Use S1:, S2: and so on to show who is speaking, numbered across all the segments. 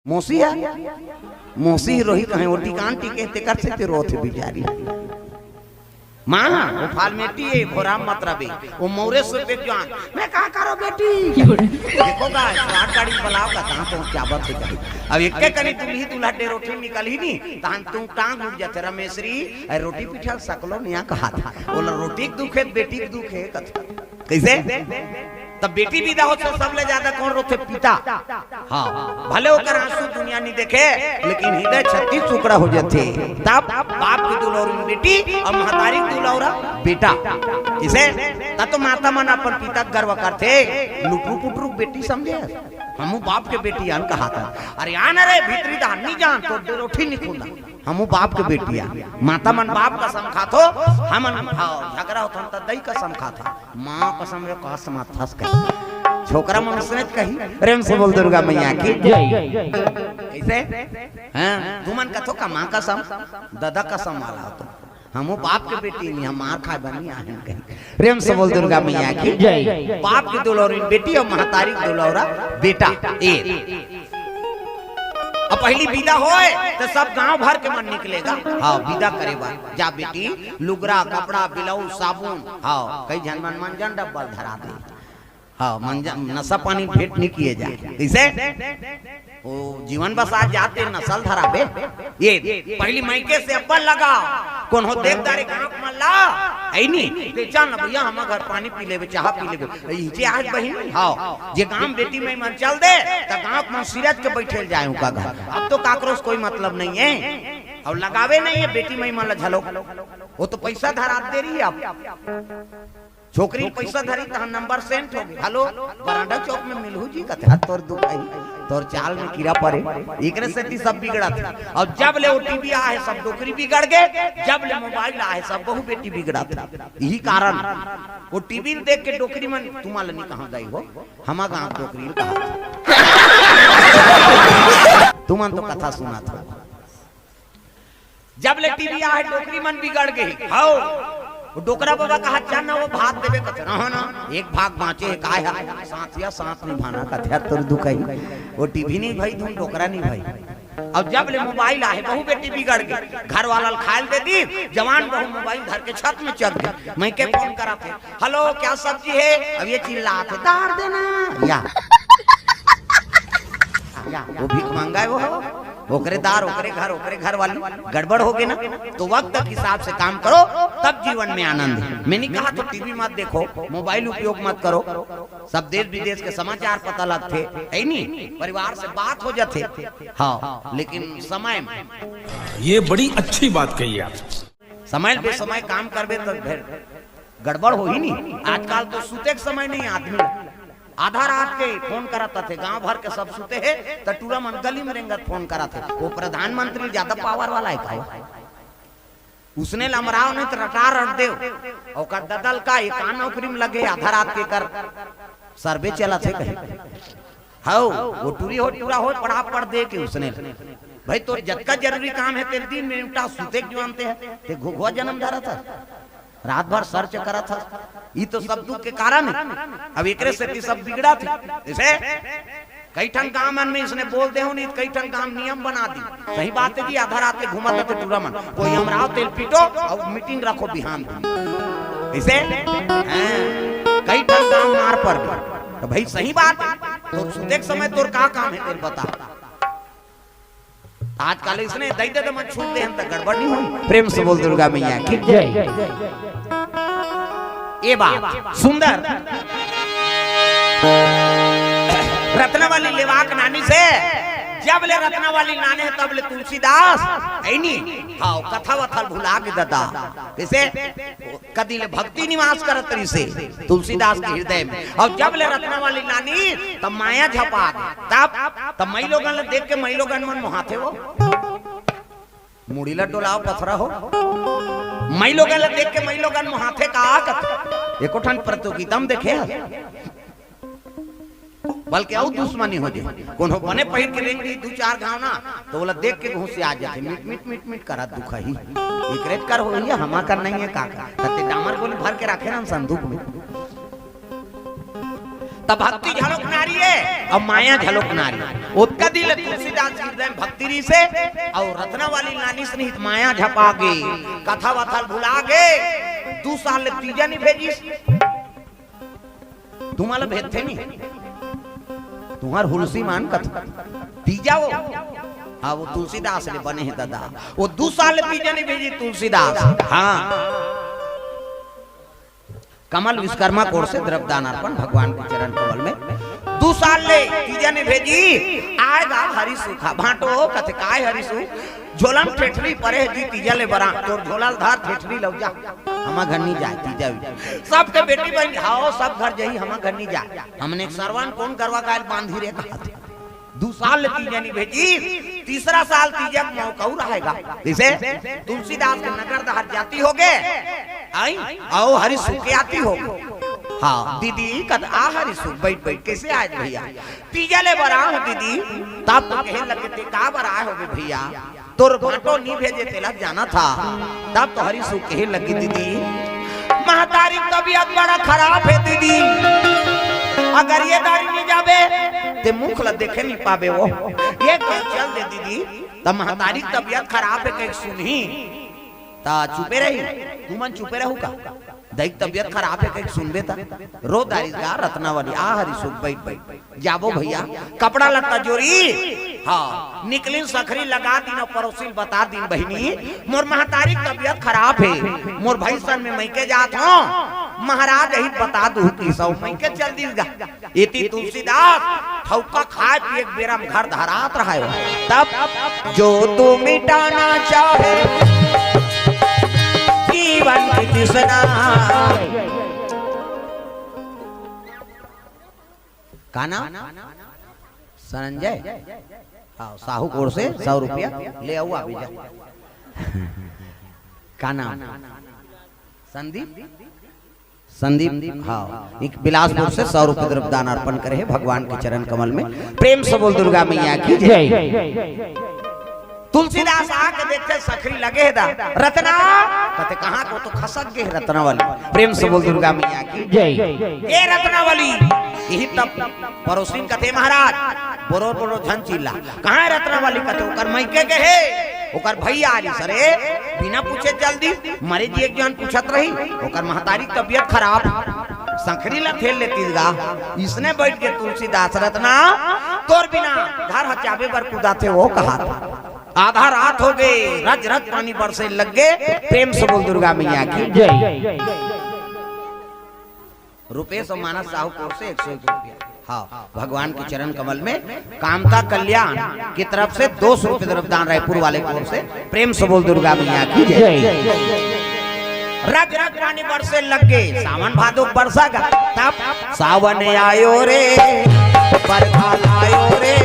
S1: मोसी है मोसी रोही कहे वो टिकांटी कहते कर सकते रोथे बिचारी माँ वो फालमेटी है भोराम मतरबी वो मोरे से बेजान मैं कहा करो बेटी देखो गाइस रात गाड़ी बुलाओ का कहां पहुंच क्या बात है अब एक के कनी तुम ही दूल्हा डे रोटी निकल ही नहीं तान तुम टांग उठ जाते रमेशरी रोटी पिठा सकलो निया कहा था बोला रोटी के दुख है बेटी के दुख है कैसे तब बेटी विदा हो तो सबले ज्यादा कौन रोते पिता हाँ भले होकर आंसू दुनिया नहीं देखे लेकिन हृदय 36 टुकड़ा हो जाते तब बाप की दुलौरी बेटी और महतारी की दुलौरा बेटा इसे तब तो माता मन अपन पिता गर्व करते लुटरू पुटरू बेटी समझे हम बाप के बेटी आन कहा था अरे आन अरे भीतरी दान नहीं जान तो रोटी नहीं खुला हम बाप के बेटिया माता मन बाप कसम खातो हम झगड़ा होता तो दही कसम खाता माँ कसम रे कसम थस कही छोकरा मनुष्य ने कही प्रेम से बोल दुर्गा मैया की कैसे हां तुमन कथो का माँ कसम दादा कसम वाला हो हम बाप के बेटी नहीं हम मार खा बनी आहन कही प्रेम से बोल दुर्गा मैया की बाप की दुलौरी बेटी और महतारी की दुलौरा बेटा ए अब पहली विदा होए तो सब गांव भर के मन निकलेगा हाँ विदा करेगा जा बेटी लुगरा कपड़ा ब्लाउज साबुन हाँ कई जन मन मंजन डब्बल धरा दे हाँ मंजन नशा पानी भेंट नहीं किए जाए कैसे वो जीवन बस आज जाते नसल धरा बे ये पहली मायके से अब्बल लगा कौन हो देखदारे गांव मल्ला आई नहीं ले चल भैया हम घर पानी पी लेबे चाह पी लेबे इजे आज बहिन हां जे गांव बेटी में मन चल दे त गांव में सिरज के बैठे जाए उनका घर अब तो काकरोस कोई मतलब नहीं है और लगावे नहीं है बेटी में मन झलो वो तो पैसा धरा दे रही है अब छोकरी पैसा धरी तो नंबर सेंट हो गई हेलो बरांडा चौक में मिलहू जी कथा तोर दुखाई तोर चाल में कीड़ा पड़े एकरे से सब बिगड़ा था और जब ले वो टीवी आए सब डोकरी बिगड़ गए जब ले मोबाइल आए सब बहु बेटी बिगड़ा था यही कारण वो टीवी देख के डोकरी मन तुम्हारे नहीं कहां गई हो हमा गांव डोकरी कहा तुमन तो कथा सुना था जब ले टीवी आए डोकरी मन बिगड़ गई हां डोकरा बाबा कहा चल वो भाग देवे कथे ना ना एक भाग बाँचे काय है साथिया साथ निभाना कथे तोर दुखाई वो टीवी नहीं भाई तुम डोकरा नहीं भाई अब जब ले मोबाइल आए बहु बेटी बिगड़ गई घर वाला खायल दे दी जवान बहु मोबाइल धर के छत में चढ़ गई मैं के फोन करा थे हेलो क्या सब्जी है अब ये चिल्लाते दार देना या वो भीख मांगा है वो ओकरे दार ओकरे घर वाली गड़बड़ हो गई ना तो वक्त के हिसाब से काम करो तब जीवन में आनंद है मैंने कहा तो टीवी मत देखो मोबाइल उपयोग मत करो सब देश विदेश के समाचार पता लगते है नहीं परिवार से बात हो जाते हाँ लेकिन समय
S2: ये बड़ी अच्छी बात कही आप
S1: समय पे समय काम करबे तो गड़बड़ हो ही नहीं आजकल तो सूते के समय नहीं आदमी आधा रात के फोन कराता थे गांव भर के सब सुते है तो टूरा मन गली में रेंगत फोन करा थे वो प्रधानमंत्री ज्यादा पावर वाला है का उसने लमराव नहीं तो रटा रट दे और ददल का एक नौकरी में लगे आधा रात के कर सर्वे चला थे कहे हाउ वो टूरी हो टूरा हो पढ़ा पढ़ दे के उसने भाई तो जतका जरूरी काम है तेरे दिन में उठा सुते क्यों आनते हैं ते घुघुआ जन्म जा रहा था रात भर सर्च करा था ये तो सब दुख के कारण है अब एकरे से सब बिगड़ा थी इसे कई ठन काम में इसने बोल दे नहीं कई ठन काम नियम बना दी सही बात है कि आधा रात के घुमा तो टूरा मन कोई हमराव तेल पीटो और मीटिंग रखो बिहान इसे कई ठन काम मार पर तो भाई सही बात है तो सुते समय तोर का काम है तेरे बता आजकल इसने दई दे मत छूट दे हम तक गड़बड़ नहीं हुई प्रेम से बोल दुर्गा मैया की जय ये बात सुंदर रत्नावली लेवाक नानी से जब ले रत्नावली नाने तब ले तुलसीदास ऐनी हां कथा वथल भुला के दादा कैसे कदी ले भक्ति निवास करत रही से तुलसीदास के हृदय में और जब ले रत्नावली नानी तब माया झपा तब मई लोगन ले देख के मई लोगन मन मोहाथे वो मुड़ीला डोलाओ पथरा हो मई लोगन ले देख के मई लोगन मोहाथे का कथ एको ठन प्रतियोगिता में देखे बल्कि और दुश्मनी हो जाए कौन हो बने पहिर के रेंग दू चार गांव ना तो बोला देख के घुसे आ जाते मिट मिट मिट मिट करा दुख ही एकरेज कर हो या हमा कर नहीं है काका तते डामर गोली भर के रखे ना संदूक में तब भक्ति झलक नारी है और माया झलक नारी। उसका दिल तुलसीदास हृदय भक्ति री से और रत्ना वाली नानी स्नेहित माया झपा गे कथा वथा भुला गे 2 साल ले तीजा नहीं भेजी तुम्हारा भेजते नहीं तुम्हार हुलसी मान कथा तीजा वो हाँ वो तुलसीदास ने बने हैं दादा वो 2 साल ले तीजा नहीं भेजी तुलसीदास। हाँ कमल विश्वकर्मा कोर से द्रव्यदान अर्पण भगवान के चरण कमल में 2 साल ले तीजा ने भेजी आएगा हरि सुखा भाटो कथे काय हरि सु झोलम ठेठरी परे जी तीजा ले बरा तोर झोला धार ठेठरी लग जा हमा घर नहीं जाए तीजा सब के बेटी बहन हाओ सब घर जाई हमा घर नहीं जाए हमने सरवन कौन करवा काल बांधी रे कहा 2 साल ले तीजा नहीं भेजी 3रा साल तीजा मौका रहेगा जैसे तुलसीदास के नगर दहर जाती होगे आई आओ हरि सुख के आती हो। हाँ दीदी कद आ हरि सुख बैठ बैठ कैसे आए भैया तीजा ले बरा हो दीदी तब तो कहे लगे ते का बरा हो भैया तोर भाटो नहीं भेजे तेला जाना था तब तो हरि सुख कहे लगी दीदी महतारी तबीयत बड़ा खराब है दीदी अगर ये दारी नहीं जावे ते मुख ला देखे नहीं पावे वो ये चल दे दीदी तब महतारी तबीयत खराब है कहीं सुनी ता चुपे रही तुमन चुपे रहू का दैक तबीयत खराब है कहीं सुनबे ता रो दारी का रत्नावली आ हरि सुख बैठ बैठ जाबो भैया कपड़ा लत्ता जोरी। हाँ निकलिन सखरी लगा दिन पड़ोसी बता दिन बहनी मोर महतारी तबीयत खराब है मोर भाई सन में मैके जात हो महाराज यही बता दू कि सब मैके चल दीगा इति तुलसीदास ठौका खाए पिए बेरा में घर धरात रहा है तब जो तू मिटाना चाहे जीवन की तृष्णा का नाम संजय हाँ साहू कोर से 100 रुपया ले आओ अभी जा का नाम संदीप संदीप हाँ बिलासपुर से 100 रुपये द्रव्यदान अर्पण करे है भगवान के चरण कमल में प्रेम से बोल दुर्गा मैया की जय। तुलसीदास आके देखते सखरी लगे है रत्ना कहते कहाँ को तो खसक गए रत्ना वाली प्रेम से बोल दुर्गा मैया की जय। ये रत्ना वाली यही तब पड़ोसी कहते महाराज बोरो बोरो झन चिल्ला कहाँ है रत्ना वाली कहते ओकर मैके के है ओकर भैया आरी सरे बिना पूछे जल्दी मरे जी एक जन पूछत रही ओकर महतारी तबीयत खराब सखरी ला खेल लेती गा इसने बैठ के तुलसीदास रत्ना तोर बिना घर हचाबे बर कुदाते वो कहा आधा रात हो गई रज रज पानी बरसे लग गए प्रेम से बोल दुर्गा मैया की जय। रुपये सो मानस साहूपुर से 101 रुपया हाँ भगवान के चरण कमल में कामता कल्याण की तरफ से 200 रुपये द्रव्यदान रायपुर वाले की ओर से प्रेम से बोल दुर्गा मैया की जय। रग रग पानी बरसे लग गए सावन भादो बरसा गा तब सावन आयो रे बरखा आयो रे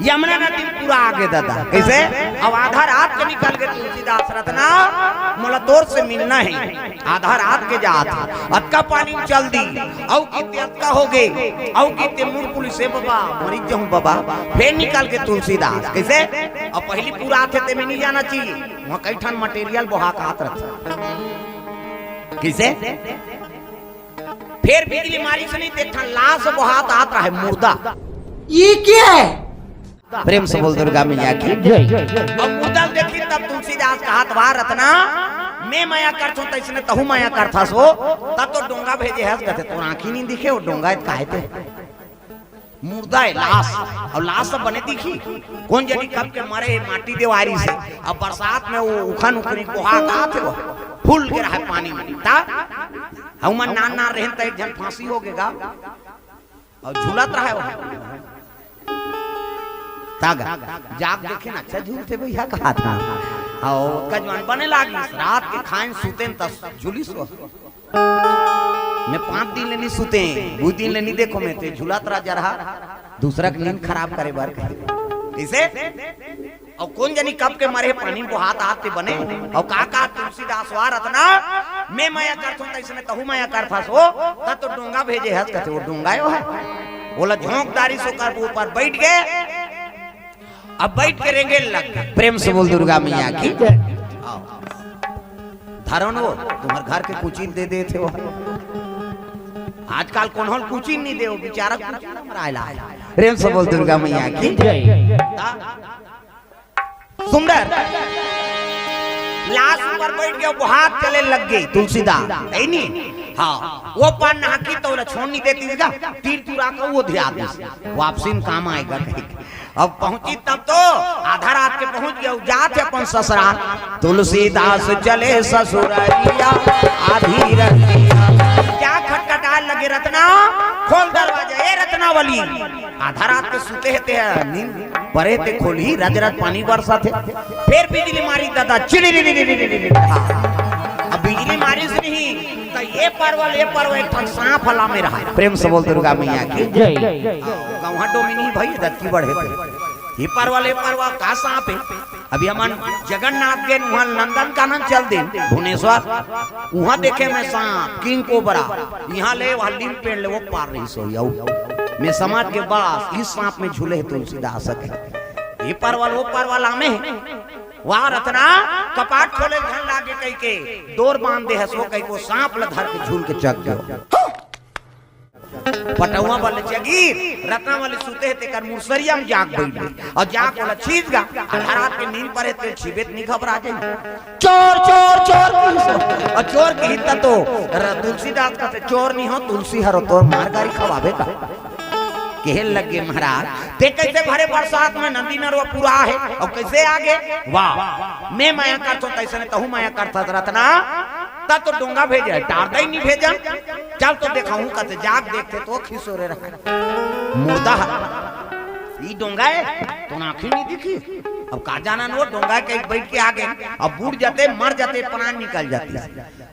S1: यमुना नदी पूरा आगे दादा कैसे अब आधा रात के निकल गए तुलसीदास रत्ना मोला तोर से मिलना है आधा रात के जात अतका पानी चल दी औ कितने अतका हो गए औ कितने मुर पुलिस से बाबा मरीज जाऊं बाबा फिर निकल के तुलसीदास कैसे अब पहली पूरा आते ते में नहीं जाना चाहिए वहां कई ठन मटेरियल बहा का हाथ रखता कैसे फिर बिजली मारी से नहीं देखा लाश बहात हाथ रहा है मुर्दा ये क्या है प्रेम से बोल दुर्गा मैया की अब मुर्दा देखी तब तुलसीदास का हाथ बाहर रत्ना मैं माया करथो त इसने तहु माया करथा सो तब तो डोंगा भेजे है कहते तो आंखी नहीं दिखे वो डोंगा काहे पे मुर्दा है लाश और लाश सब बने दिखी कौन जनी कब के मरे माटी देवारी से अब बरसात में वो उखन उखनी कोहा का थे वो फूल के रहा पानी में ता हम नान ना रहन त एक जन फांसी हो गेगा और झूलत रहा है वो तागा जाग देखे ना अच्छा झूलते भैया कहा था और कजवान बने लागी रात के खाएं सुते तब झूली सो मैं 5 दिन ले नहीं सुते 2 दिन ले नहीं देखो मैं ते झूलत रहा दूसरा की नींद खराब करे बार इसे और कौन जानी कब के मरे पानी को हाथ हाथ से बने और काका तुलसीदास वार रत्ना मैं माया करथूं त इसने तहु माया करथा सो त तो डोंगा भेजे हस कहते वो डोंगायो है बोला झोंकदारी सो कर ऊपर बैठ गए अब बैठ के रेंगे लग प्रेम से बोल दुर्गा मैया की धरन वो तुम्हारे घर के कुचिन दे दे थे वो आजकल कौन हल कुचिन नहीं दे वो बेचारा मरायला प्रेम से बोल दुर्गा मैया की सुंदर लाश पर बैठ गया वो हाथ चले लग गई तुलसीदास है नहीं हाँ वो पान नाकी तो छोड़ नहीं देती थी तीर तुरा का वो ध्यान वापसी में काम आएगा अब पहुंची तब तो आधा रात के पहुंच गया जाते अपन ससुराल तुलसीदास चले ससुरालिया आधी रतिया क्या खटखटा लगे रत्ना खोल दरवाजा ए रत्नावली आधा रात के सुते थे नींद परे थे खोली रज रज पानी बरसा थे फिर बिजली मारी दादा चिड़ी अब बिजली मारी से नहीं तो ये परवल एक ठन सांप हला में रहा प्रेम से बोल दुर्गा मैया की गौहा डोमिनी भाई दत्ती बढ़े ये परवल का सांप है अभी हम जगन्नाथ के वहां नंदन कानन चल दे भुवनेश्वर वहां देखे मैं सांप किंग कोबरा यहाँ ले हल्दी में पेड़ ले वो पार रही सो मैं समाज के पास इस सांप में झूले तुलसीदास ये परवल वो परवल आमे वहां रत्ना कपाट खोले घर लागे कई के डोर बांध दे है सो कई को सांप ल धर के झूल के चक गयो पटौआ वाले जगीर रत्ना वाले सूते थे कर मुसरिया में जाग बैठे और जाग वाला चीज गा रात के नींद पर है छिबेत नहीं घबरा जाए चोर चोर चोर और चोर की हित तो तुलसीदास का चोर नहीं हो तुलसी हरो तोर मार गारी खवाबे का कहल लगे महाराज ते कैसे भरे बरसात में नदी नरवा पूरा है और कैसे आगे वाह मैं माया करता तैसे ने तहु माया करता रत्ना तब तो डोंगा भेजा टारदा ही नहीं भेजा चल तो देखाऊं कहते जाग देखते तो खिसोरे रहा मुर्दा ये डोंगा है तो आंखें नहीं दिखी अब का जाना वो डोंगा के बैठ के आगे अब बूढ़ जाते मर जाते प्राण निकल जाते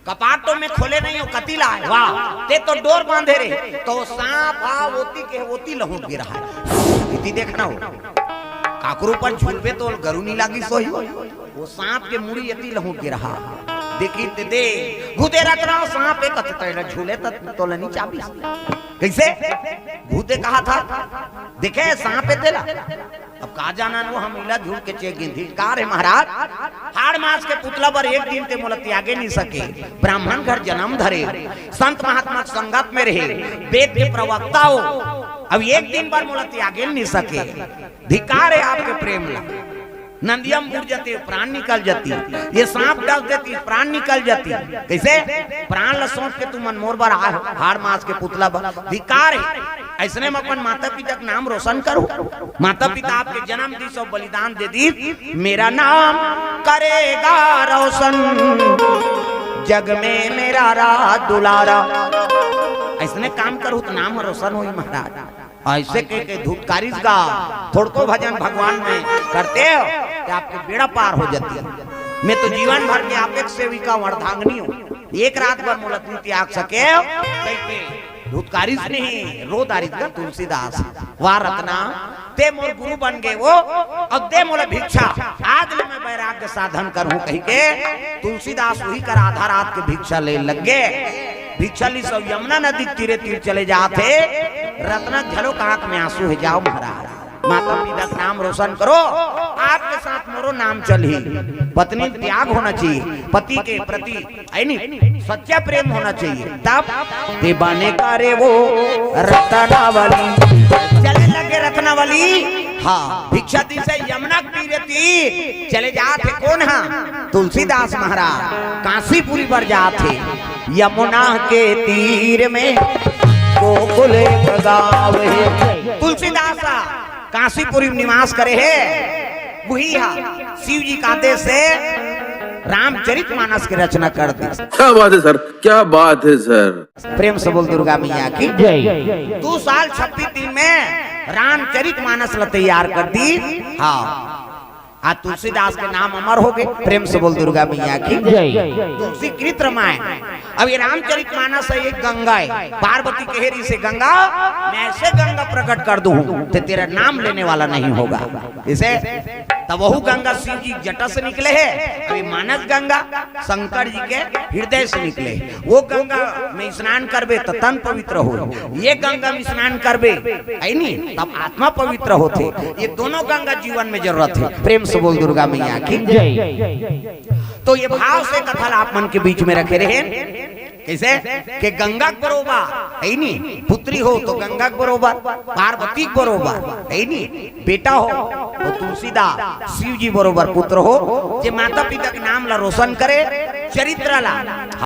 S1: कपाट तो में खोले नहीं हो कतीला है वाह ते तो डोर बांधे रे तो सांप वोती के वोती लहुट गिरा है इति देखना हो काकरू पर झूलबे तो गरु नहीं लागी सोई वो सांप के मुड़ी यति लहुट गिरा देखी ते दे घुदे रत्ना सांप एक कतैला झूले तो लनी चाबी कैसे भूते कहा था देखे सांप तेला अब का जाना नो हम इला झूठ के चेक गिनती कार है महाराज हाड़ मास के पुतला पर एक दिन ते मोल त्यागे नहीं सके ब्राह्मण घर जन्म धरे संत महात्मा संगत में रहे वेद के प्रवक्ता हो अब एक दिन पर मोल त्यागे नहीं सके धिकार है आपके प्रेम ला नंदियम उड़ जाती प्राण निकल जाती ये सांप डाल देती प्राण निकल जाती कैसे प्राण ल सोच के तू मनमोर बर हार मास के पुतला धिकार है ऐसने में अपन माता पिता का नाम रोशन करो माता पिता आपके जन्म दी सो बलिदान दे दी मेरा नाम करेगा रोशन जग में मेरा राज दुलारा ऐसने काम करो तो नाम रोशन हो महाराज ऐसे के धूपकारिश का थोड़को भजन भगवान में करते हो तो आपके बेड़ा पार हो जाती है मैं तो जीवन भर के आप एक सेविका वर्धांगनी हूँ एक रात भर मुलत त्याग सके धूपकारिश नहीं रोदारिश का तुलसीदास वाह रत्ना ते मोर गुरु बन गए वो अब दे मोला भिक्षा आज ले मैं वैराग्य साधन करूं कही के तुलसीदास वही कर आधा रात के भिक्षा ले लग गए भिक्षा ली सब यमुना नदी तीरे तीर चले जाते रत्ना झलो आंख में आंसू है जाओ महाराज माता पिता का नाम रोशन करो आपके साथ मोरो नाम चली पत्नी त्याग होना चाहिए पति के प्रति सच्चा प्रेम होना चाहिए तब ते बने करे वो रत्नावली चले लगे रत्नावली हाँ भिक्षा दी से यमुना तीरे तीर चले जाते कौन हाँ तुलसीदास महाराज काशीपुरी पर जाते यमुना के तीर में गोकुल गाँव है तुलसीदास काशीपुरी में निवास करे है वही शिव जी का आदेश से रामचरितमानस की रचना कर दी
S3: क्या बात है सर क्या बात है सर
S1: प्रेम से बोल दुर्गा मैया की 2 साल 26 दिन में रामचरितमानस तैयार कर दी हाँ आज तुलसीदास के नाम अमर हो गए प्रेम से बोल दुर्गा मैया की तुलसी कृत रामायण अब ये रामचरितमानस है एक गंगा है पार्वती कहेरी से गंगा मैं ऐसे गंगा प्रकट कर दूं तो तेरा नाम लेने वाला नहीं होगा इसे तब वह गंगा शिव जी जटा से निकले है अभी मानस गंगा शंकर जी के हृदय से निकले वो गंगा में स्नान करबे तो तन पवित्र हो ये गंगा में स्नान करबे है नहीं तब आत्मा पवित्र होते ये दोनों गंगा जीवन में जरूरत है प्रेम से बोल दुर्गा मैया की तो ये भाव से कथल आप मन के बीच में रखे रहे कैसे कि गंगा के बरोबर है नहीं, पुत्री हो तो गंगा के बरोबर, पार्वती के बरोबर है नहीं, बेटा हो तो तुलसीदास शिव जी बरोबर पुत्र हो, जे माता पिता के नाम ला रोशन करे, चरित्र ला